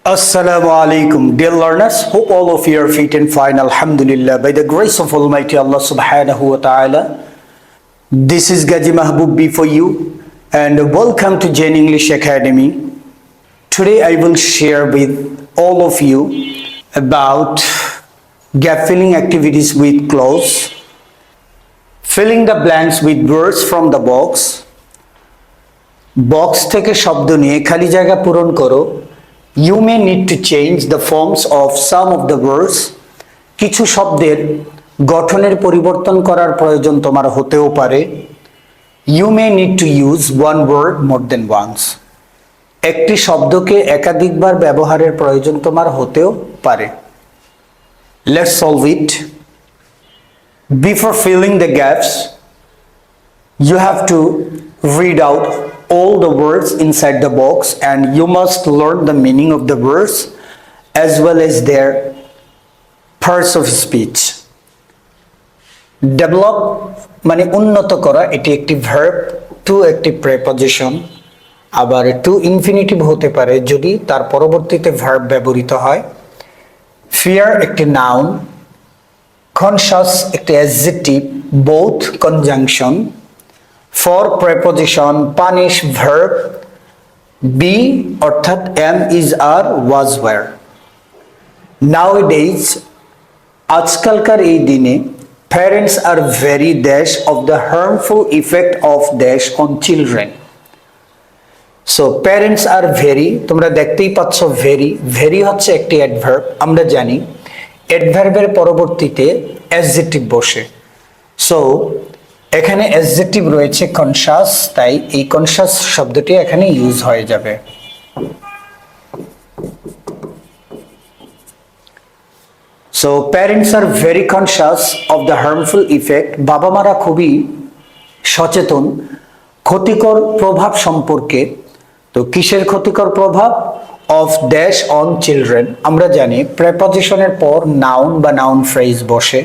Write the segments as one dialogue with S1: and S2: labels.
S1: Assalamu alaikum, dear learners. Hope all of you are fit and fine, alhamdulillah, by the grace of Almighty Allah subhanahu wa ta'ala. This is Gaji Mahbub B for you, and welcome to Jain English Academy. Today I will share with all of you about gap filling activities with clause, filling the blanks with words from the box, box থেকে শব্দ নিয়ে খালি জায়গা পূরণ করো. You may need to change the forms of some of the words. কিছু শব্দের গঠনের পরিবর্তন করার প্রয়োজন তোমার হতেও পারে. You may need to use one word more than once. একটি শব্দকে একাধিকবার ব্যবহারের প্রয়োজন তোমার হতেও পারে. Let's solve it. Before filling the gaps, you have to read out all the words inside the box and you must learn the meaning of the words as well as their parts of speech. Develop মানে উন্নত করা, এটি একটি verb, to একটি preposition, আবার to infinitive হতে পারে যদি তার পরবর্তীতে verb ব্যবহৃত হয়. Fear একটি noun, conscious একটি adjective, both conjunction. For preposition, punish verb, be অর্থাৎ am, is, are, was, were. Nowadays, আজকালকার এই দিনে parents are very dash of the harmful effect of dash on children. So parents are very, তোমরা দেখতেই পাচ্ছ very হচ্ছে একটি adverb. আমরা জানি adverb এর পরবর্তীতে adjective বসে. So এখানে অ্যাডজেক্টিভ রয়েছে কনশাস, তাই এই কনশাস শব্দটি এখানে ইউজ হয়ে যাবে. So parents are very conscious of the harmful effect. বাবা মারা খুবই সচেতন ক্ষতিকর প্রভাব সম্পর্কে. তো কিসের ক্ষতিকর প্রভাব? Of dash on children. আমরা জানি প্রেপজিশনের পর নাউন বা নাউন ফ্রেজ বসে.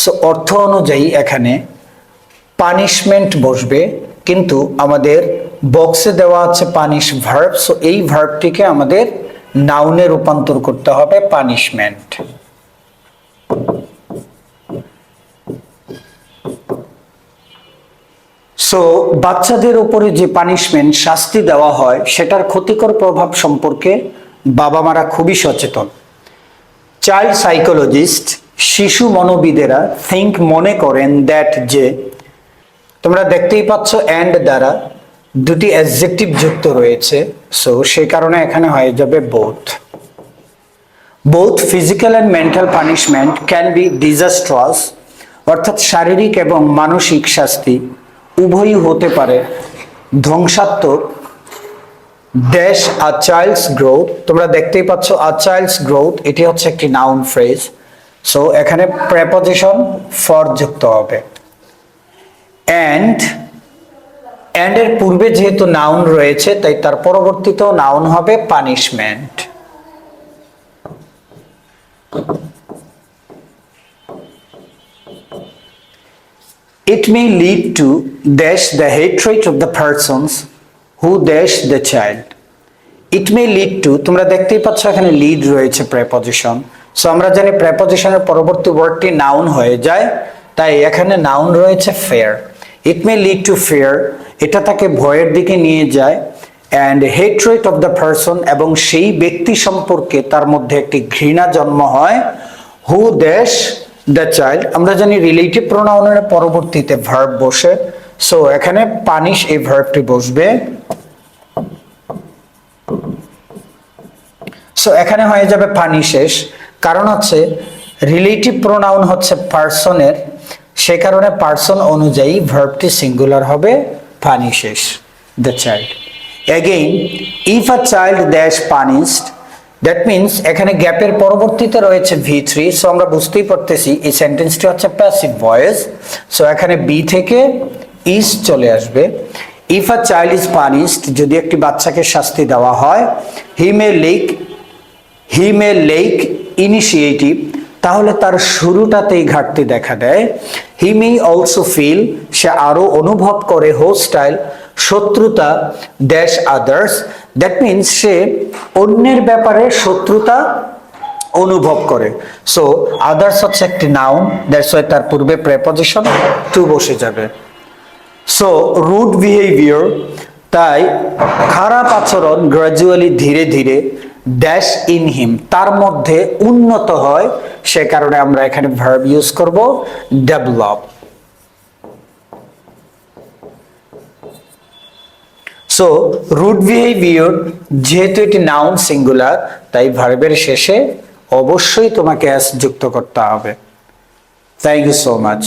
S1: সো অর্থ অনুযায়ী এখানে পানিশমেন্ট বসবে, কিন্তু আমাদের বক্সে দেওয়া আছে পানিশ ভার্ব. সো এই ভার্বটিকে আমাদের নাউনে রূপান্তর করতে হবে পানিশমেন্ট. সো বাচ্চাদের উপরে যে পানিশমেন্ট শাস্তি দেওয়া হয় সেটার ক্ষতিকর প্রভাব সম্পর্কে বাবা মারা খুবই সচেতন. চাইল্ড সাইকোলজিস্ট শিশু মনোবিদেরা থিঙ্ক মনে করেন দ্যাট যে, তোমরা দেখতেই পাচ্ছ অ্যান্ড দ্বারা দুটি অ্যাডজেক্টিভ যুক্ত রয়েছে. সো সেই কারণে এখানে হয়ে যাবে both physical and mental punishment can be disastrous. অর্থাৎ শারীরিক এবং মানসিক শাস্তি উভয়ই হতে পারে ধ্বংসাত্মক. ড্যাশ আ চাইল্ডস গ্রোথ, তোমরা দেখতেই পাচ্ছ আ চাইল্ডস গ্রোথ, এটি হচ্ছে একটি নাউন ফ্রেজ. সো এখানে প্রেপজিশন ফর যুক্ত হবে. and এর পূর্বে যেহেতু নাউন রয়েছে তাই তার পরবর্তীতেও নাউন হবে punishment. It may lead to dash the hatred of the persons who dash the child. It may lead to, তোমরা দেখতেই পাচ্ছ এখানে লিড রয়েছে প্রেপজিশন. সো আমরা জানি প্রেপজিশনের পরবর্তী ওয়ার্ডটি নাউন হয়ে যায়, তাই এখানে নাউন রয়েছে fair. It may lead to fair, এটা তাকে ভয়ের দিকে নিয়ে যায়. And hatred of the person, এবং সেই ব্যক্তি সম্পর্কে তার মধ্যে একটি ঘৃণা জন্ম হয়. হু ড্যাশ দ্য চাইল্ড, আমরা জানি রিলেটিভ প্রোনাউনের পরবর্তীতে ভার্ব বসে. সো এখানে পানিশ এই ভার্বটি বসবে. সো এখানে হয়ে যাবে পানিশেস. কারণ হচ্ছে রিলেটিভ প্রোনাউন হচ্ছে পার্সনের, সে কারণে পার্সন অনুযায়ী ভার্বটি সিঙ্গুলার হবে punishes the child. Again if a child dash punished, that means এখানে গ্যাপের পরবর্তীতে রয়েছে V3. সো আমরা বুঝতেই পারতেছি এই সেন্টেন্সটি হচ্ছে প্যাসিভ ভয়েস. সো এখানে বি থেকে ইজ চলে আসবে. If a child is punished, যদি একটি বাচ্চাকে শাস্তি দেওয়া হয়, হি মে লেক ইনিশিয়েটিভ, তাহলে তার শুরুটাতেই ঘাটতি দেখা দেয়. হি মে অলসো ফিল, সে আরো অনুভব করে হোস্টাইল, শত্রুতা, ড্যাশ আদার্স, দ্যাট মিনস সে অন্যের ব্যাপারে শত্রুতা অনুভব করে। সো আদার্স হচ্ছে একটি নাউন, দ্যাটস ওয়াই তার পূর্বে প্রেপজিশন টু বসে যাবে। সো রুড বিহেভিয়ার, তাই খারাপ আচরণ গ্রাজুয়ালি ধীরে ধীরে ড্যাশ ইন হিম তার মধ্যে উন্নত হয়, সে কারণে আমরা এখানে ভার্ব ইউজ করব ডেভেলপ। সো রুড বিহেভিয়ার যেহেতু এটি নাউন সিঙ্গুলার, তাই ভার্বের শেষে অবশ্যই তোমাকে এস যুক্ত করতে হবে। Thank you so much.